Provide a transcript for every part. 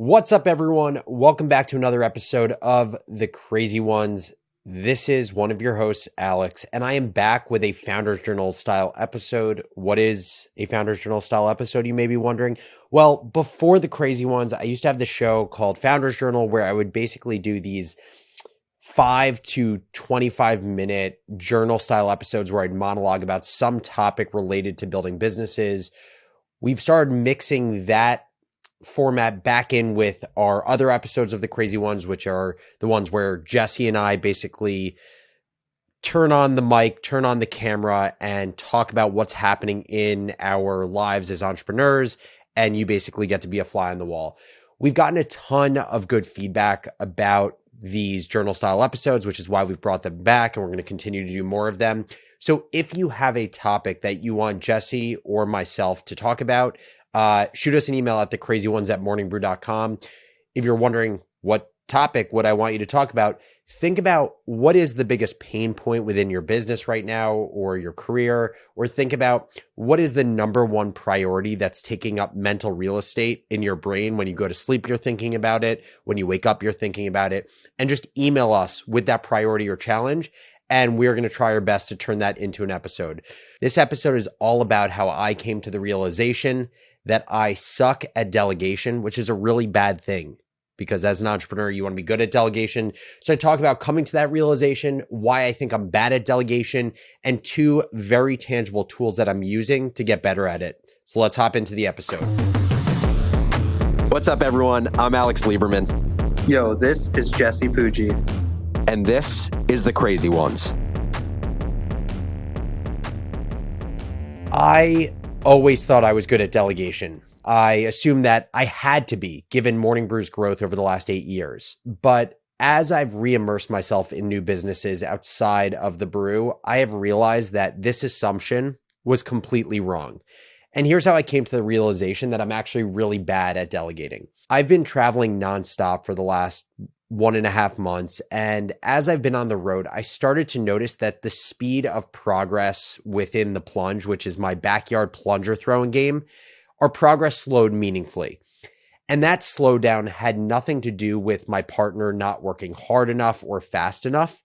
What's up, everyone? Welcome back to another episode of The Crazy Ones. This is one of your hosts, Alex, and I am back with a Founders Journal style episode. What is a Founders Journal style episode, you may be wondering? Well, before The Crazy Ones, I used to have the show called Founders Journal where I would basically do these 5 to 25 minute journal style episodes where I'd monologue about some topic related to building businesses. We've started mixing that format back in with our other episodes of The Crazy Ones, which are the ones where Jesse and I basically turn on the mic, turn on the camera, and talk about what's happening in our lives as entrepreneurs. And you basically get to be a fly on the wall. We've gotten a ton of good feedback about these journal style episodes, which is why we've brought them back, and we're going to continue to do more of them. So if you have a topic that you want Jesse or myself to talk about, shoot us an email at thecrazyones@morningbrew.com. If you're wondering what topic would I want you to talk about, think about what is the biggest pain point within your business right now or your career, or think about what is the number one priority that's taking up mental real estate in your brain. When you go to sleep, you're thinking about it. When you wake up, you're thinking about it. And just email us with that priority or challenge, and we're going to try our best to turn that into an episode. This episode is all about how I came to the realization that I suck at delegation, which is a really bad thing because as an entrepreneur, you want to be good at delegation. So I talk about coming to that realization, why I think I'm bad at delegation, and 2 very tangible tools that I'm using to get better at it. So let's hop into the episode. What's up, everyone? I'm Alex Lieberman. Yo, this is Jesse Pujji. And this is The Crazy Ones. I always thought I was good at delegation. I assumed that I had to be, given Morning Brew's growth over the last 8 years. But as I've re-immersed myself in new businesses outside of the brew, I have realized that this assumption was completely wrong. And here's how I came to the realization that I'm actually really bad at delegating. I've been traveling nonstop for the last 1.5 months. And as I've been on the road, I started to notice that the speed of progress within the plunge, which is my backyard plunger throwing game, our progress slowed meaningfully. And that slowdown had nothing to do with my partner not working hard enough or fast enough.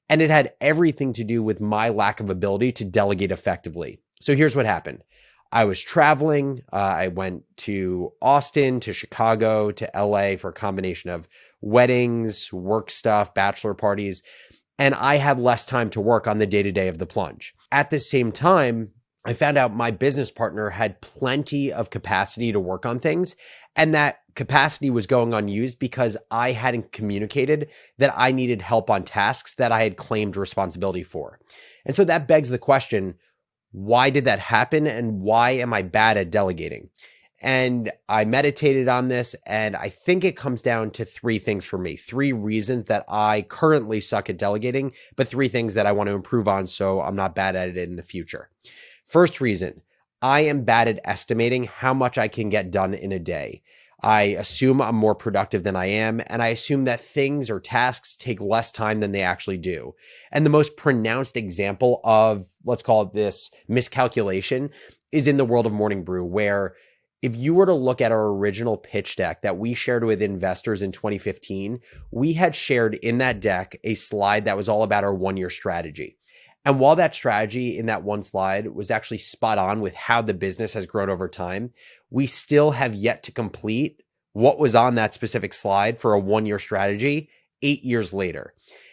And it had everything to do with my lack of ability to delegate effectively. So here's what happened. I was traveling. I went to Austin, to Chicago, to LA for a combination of weddings, work stuff, bachelor parties, and I had less time to work on the day-to-day of the plunge. At the same time, I found out my business partner had plenty of capacity to work on things, and that capacity was going unused because I hadn't communicated that I needed help on tasks that I had claimed responsibility for. And so that begs the question, why did that happen, and why am I bad at delegating? And I meditated on this, and I think it comes down to 3 things for me, 3 reasons that I currently suck at delegating, but 3 things that I want to improve on so I'm not bad at it in the future. First reason, I am bad at estimating how much I can get done in a day. I assume I'm more productive than I am, and I assume that things or tasks take less time than they actually do. And the most pronounced example of, let's call it this, miscalculation is in the world of Morning Brew, where if you were to look at our original pitch deck that we shared with investors in 2015, we had shared in that deck a slide that was all about our 1-year strategy. And while that strategy in that one slide was actually spot on with how the business has grown over time, we still have yet to complete what was on that specific slide for a 1-year strategy 8 years later.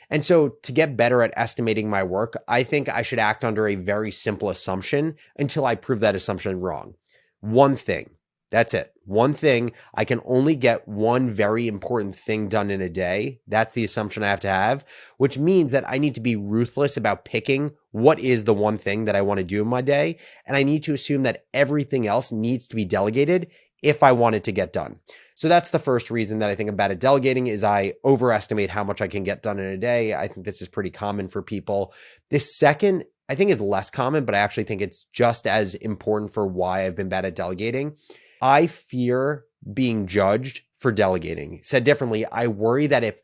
And so to get better at estimating my work, I think I should act under a very simple assumption until I prove that assumption wrong. One thing. That's it. One thing. I can only get one very important thing done in a day. That's the assumption I have to have, which means that I need to be ruthless about picking what is the one thing that I want to do in my day. And I need to assume that everything else needs to be delegated if I want it to get done. So that's the first reason that I think I'm bad at delegating is I overestimate how much I can get done in a day. I think this is pretty common for people. This second, I think is less common, but I actually think it's just as important for why I've been bad at delegating. I fear being judged for delegating. Said differently, I worry that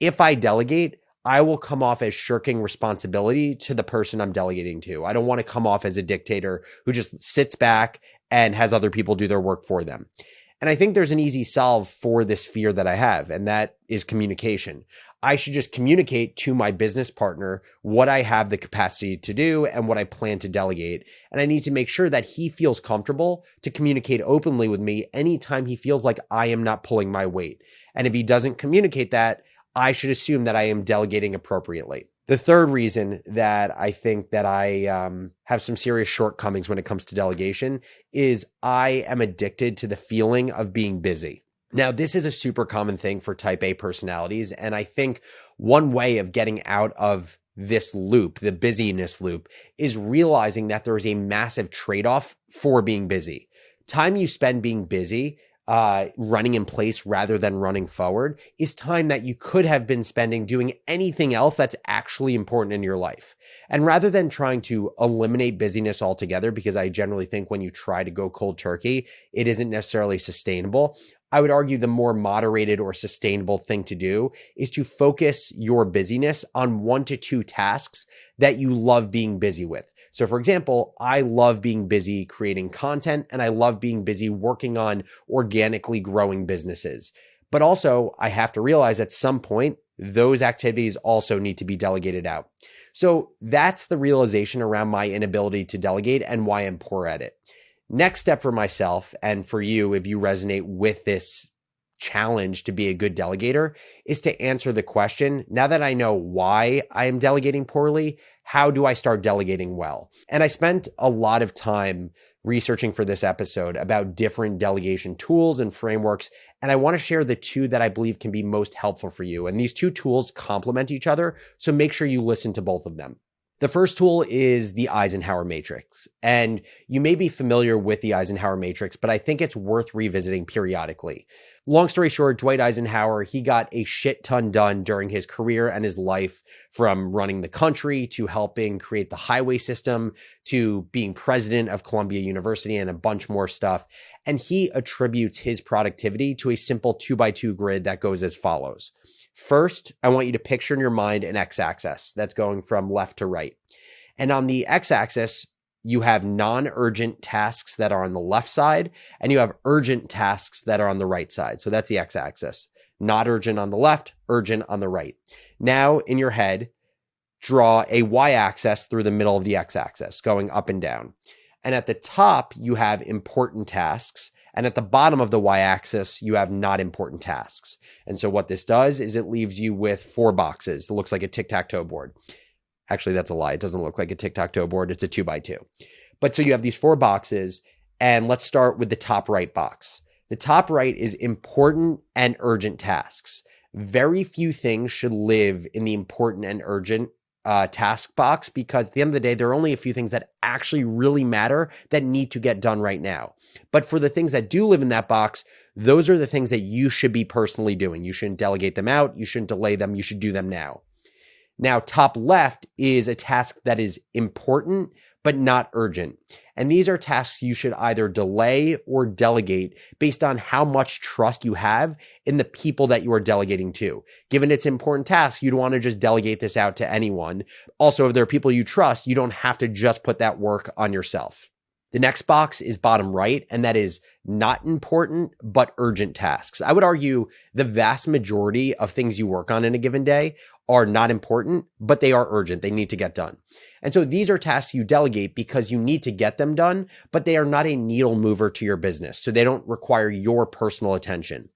if I delegate, I will come off as shirking responsibility to the person I'm delegating to. I don't want to come off as a dictator who just sits back and has other people do their work for them. And I think there's an easy solve for this fear that I have, and that is communication. I should just communicate to my business partner what I have the capacity to do and what I plan to delegate. And I need to make sure that he feels comfortable to communicate openly with me anytime he feels like I am not pulling my weight. And if he doesn't communicate that, I should assume that I am delegating appropriately. The third reason that I think that I have some serious shortcomings when it comes to delegation is I am addicted to the feeling of being busy. Now, this is a super common thing for type A personalities. And I think one way of getting out of this loop, the busyness loop, is realizing that there is a massive trade-off for being busy. Time you spend being busy, running in place rather than running forward, is time that you could have been spending doing anything else that's actually important in your life. And rather than trying to eliminate busyness altogether, because I generally think when you try to go cold turkey, it isn't necessarily sustainable, I would argue the more moderated or sustainable thing to do is to focus your busyness on 1 to 2 tasks that you love being busy with. So for example, I love being busy creating content, and I love being busy working on organically growing businesses. But also I have to realize at some point, those activities also need to be delegated out. So that's the realization around my inability to delegate and why I'm poor at it. Next step for myself, and for you, if you resonate with this challenge to be a good delegator, is to answer the question, now that I know why I am delegating poorly, how do I start delegating well? And I spent a lot of time researching for this episode about different delegation tools and frameworks, and I want to share the 2 that I believe can be most helpful for you. And these 2 tools complement each other, so make sure you listen to both of them. The first tool is the Eisenhower matrix. And you may be familiar with the Eisenhower matrix, but I think it's worth revisiting periodically. Long story short, Dwight Eisenhower, he got a shit ton done during his career and his life, from running the country to helping create the highway system to being president of Columbia University and a bunch more stuff. And he attributes his productivity to a simple 2x2 grid that goes as follows. First, I want you to picture in your mind an x-axis that's going from left to right. And on the x-axis, you have non-urgent tasks that are on the left side, and you have urgent tasks that are on the right side. So that's the x-axis. Not urgent on the left, urgent on the right. Now, in your head, draw a y-axis through the middle of the x-axis, going up and down. And at the top, you have important tasks. And at the bottom of the y-axis, you have not important tasks. And so what this does is it leaves you with 4 boxes. It looks like a tic-tac-toe board. Actually, that's a lie. It doesn't look like a tic-tac-toe board. It's a 2x2. But so you have these 4 boxes, and let's start with the top right box. The top right is important and urgent tasks. Very few things should live in the important and urgent task box, because at the end of the day, there are only a few things that actually really matter that need to get done right now. But for the things that do live in that box, those are the things that you should be personally doing. You shouldn't delegate them out. You shouldn't delay them. You should do them now. Now, top left is a task that is important, but not urgent. And these are tasks you should either delay or delegate based on how much trust you have in the people that you are delegating to. Given it's an important task, you don't want to just delegate this out to anyone. Also, if there are people you trust, you don't have to just put that work on yourself. The next box is bottom right, and that is not important, but urgent tasks. I would argue the vast majority of things you work on in a given day are not important, but they are urgent. They need to get done. And so these are tasks you delegate because you need to get them done, but they are not a needle mover to your business. So they don't require your personal attention.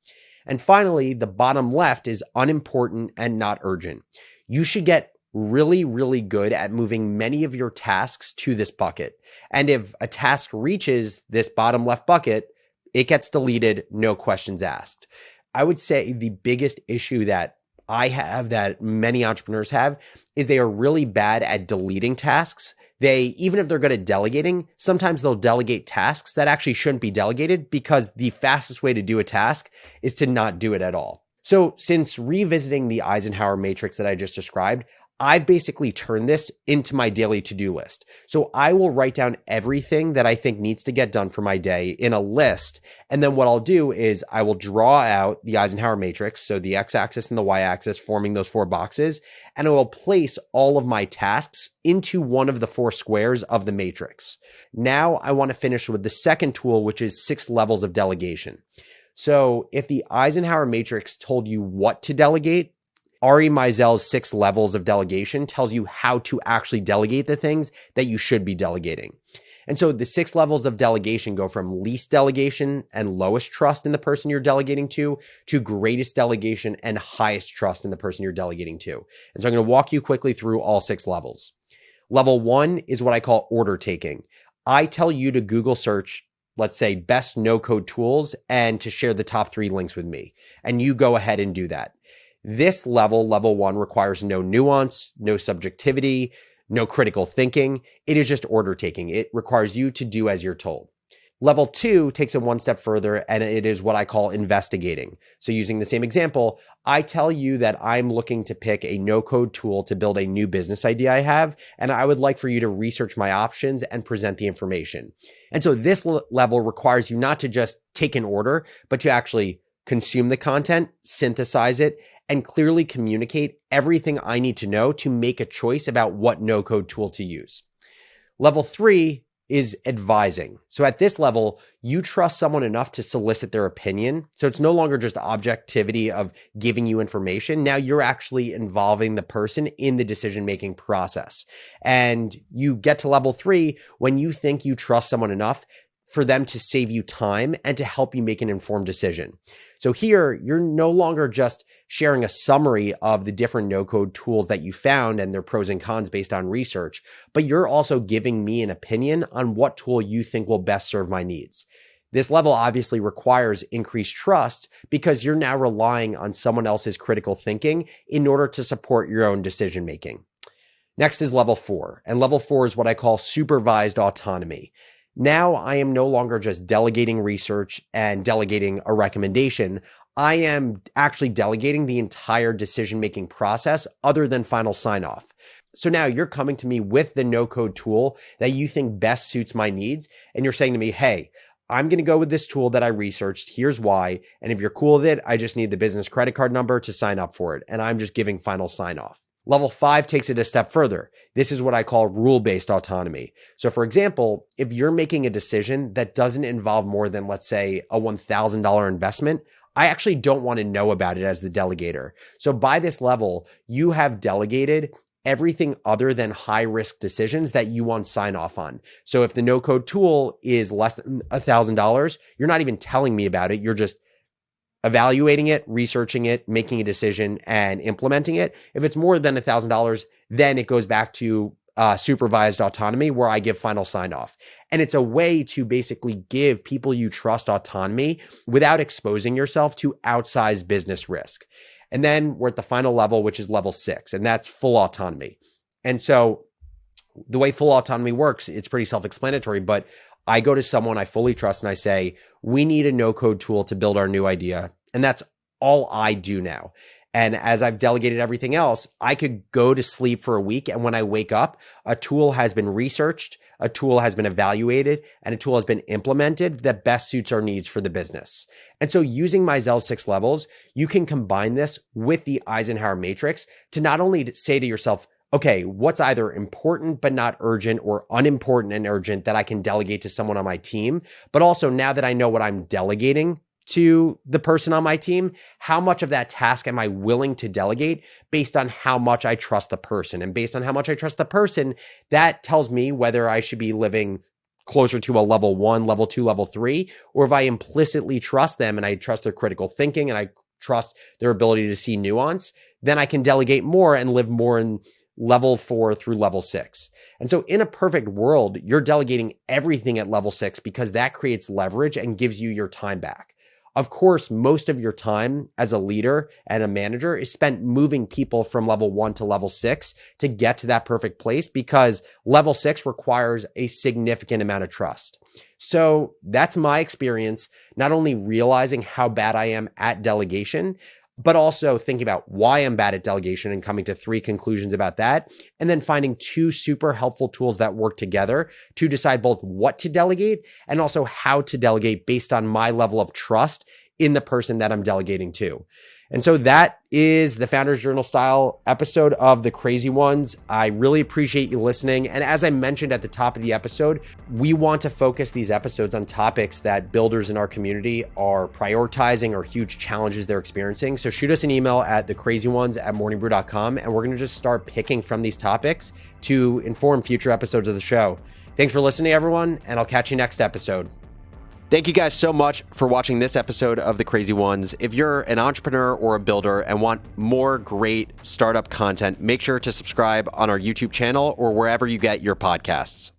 And finally, the bottom left is unimportant and not urgent. You should get really, really good at moving many of your tasks to this bucket. And if a task reaches this bottom left bucket, it gets deleted, no questions asked. I would say the biggest issue that I have, that many entrepreneurs have, is they are really bad at deleting tasks. Even if they're good at delegating, sometimes they'll delegate tasks that actually shouldn't be delegated, because the fastest way to do a task is to not do it at all. So since revisiting the Eisenhower matrix that I just described, I've basically turned this into my daily to-do list. So I will write down everything that I think needs to get done for my day in a list. And then what I'll do is I will draw out the Eisenhower matrix, so the x-axis and the y-axis forming those 4 boxes, and I will place all of my tasks into one of the 4 squares of the matrix. Now I want to finish with the second tool, which is 6 levels of delegation. So if the Eisenhower matrix told you what to delegate, Ari Meisel's 6 levels of delegation tells you how to actually delegate the things that you should be delegating. And so the 6 levels of delegation go from least delegation and lowest trust in the person you're delegating to greatest delegation and highest trust in the person you're delegating to. And so I'm going to walk you quickly through all 6 levels. Level 1 is what I call order taking. I tell you to Google search, let's say, best no-code tools and to share the top 3 links with me. And you go ahead and do that. This level, level 1, requires no nuance, no subjectivity, no critical thinking. It is just order taking. It requires you to do as you're told. Level 2 takes it one step further, and it is what I call investigating. So using the same example, I tell you that I'm looking to pick a no-code tool to build a new business idea I have, and I would like for you to research my options and present the information. And so this level requires you not to just take an order, but to actually consume the content, synthesize it, and clearly communicate everything I need to know to make a choice about what no-code tool to use. Level 3 is advising. So at this level, you trust someone enough to solicit their opinion. So it's no longer just objectivity of giving you information. Now you're actually involving the person in the decision-making process. And you get to level 3 when you think you trust someone enough for them to save you time and to help you make an informed decision. So here, you're no longer just sharing a summary of the different no-code tools that you found and their pros and cons based on research, but you're also giving me an opinion on what tool you think will best serve my needs. This level obviously requires increased trust because you're now relying on someone else's critical thinking in order to support your own decision-making. Next is level 4, and level 4 is what I call supervised autonomy. Now I am no longer just delegating research and delegating a recommendation. I am actually delegating the entire decision-making process other than final sign-off. So now you're coming to me with the no-code tool that you think best suits my needs. And you're saying to me, hey, I'm going to go with this tool that I researched. Here's why. And if you're cool with it, I just need the business credit card number to sign up for it. And I'm just giving final sign-off. Level 5 takes it a step further. This is what I call rule-based autonomy. So for example, if you're making a decision that doesn't involve more than, let's say, a $1,000 investment, I actually don't want to know about it as the delegator. So by this level, you have delegated everything other than high-risk decisions that you want sign off on. So if the no-code tool is less than $1,000, you're not even telling me about it. You're just evaluating it, researching it, making a decision, and implementing it. If it's more than $1,000, then it goes back to supervised autonomy where I give final sign off. And it's a way to basically give people you trust autonomy without exposing yourself to outsized business risk. And then we're at the final level, which is level 6, and that's full autonomy. And so the way full autonomy works, it's pretty self-explanatory, but I go to someone I fully trust and I say, we need a no-code tool to build our new idea. And that's all I do now. And as I've delegated everything else, I could go to sleep for a week. And when I wake up, a tool has been researched, a tool has been evaluated, and a tool has been implemented that best suits our needs for the business. And so using Meisel's 6 levels, you can combine this with the Eisenhower matrix to not only say to yourself, okay, what's either important but not urgent or unimportant and urgent that I can delegate to someone on my team, but also now that I know what I'm delegating to the person on my team, how much of that task am I willing to delegate based on how much I trust the person? And based on how much I trust the person, that tells me whether I should be living closer to a level 1, level 2, level 3, or if I implicitly trust them and I trust their critical thinking and I trust their ability to see nuance, then I can delegate more and live more in level 4 through level 6. And so in a perfect world, you're delegating everything at level 6 because that creates leverage and gives you your time back. Of course, most of your time as a leader and a manager is spent moving people from level 1 to level 6 to get to that perfect place because level 6 requires a significant amount of trust. So that's my experience, not only realizing how bad I am at delegation, but also thinking about why I'm bad at delegation and coming to 3 conclusions about that. And then finding 2 super helpful tools that work together to decide both what to delegate and also how to delegate based on my level of trust in the person that I'm delegating to. And so that is the Founders Journal style episode of The Crazy Ones. I really appreciate you listening. And as I mentioned at the top of the episode, we want to focus these episodes on topics that builders in our community are prioritizing or huge challenges they're experiencing. So shoot us an email at thecrazyones@morningbrew.com, and we're going to just start picking from these topics to inform future episodes of the show. Thanks for listening, everyone, and I'll catch you next episode. Thank you guys so much for watching this episode of The Crazy Ones. If you're an entrepreneur or a builder and want more great startup content, make sure to subscribe on our YouTube channel or wherever you get your podcasts.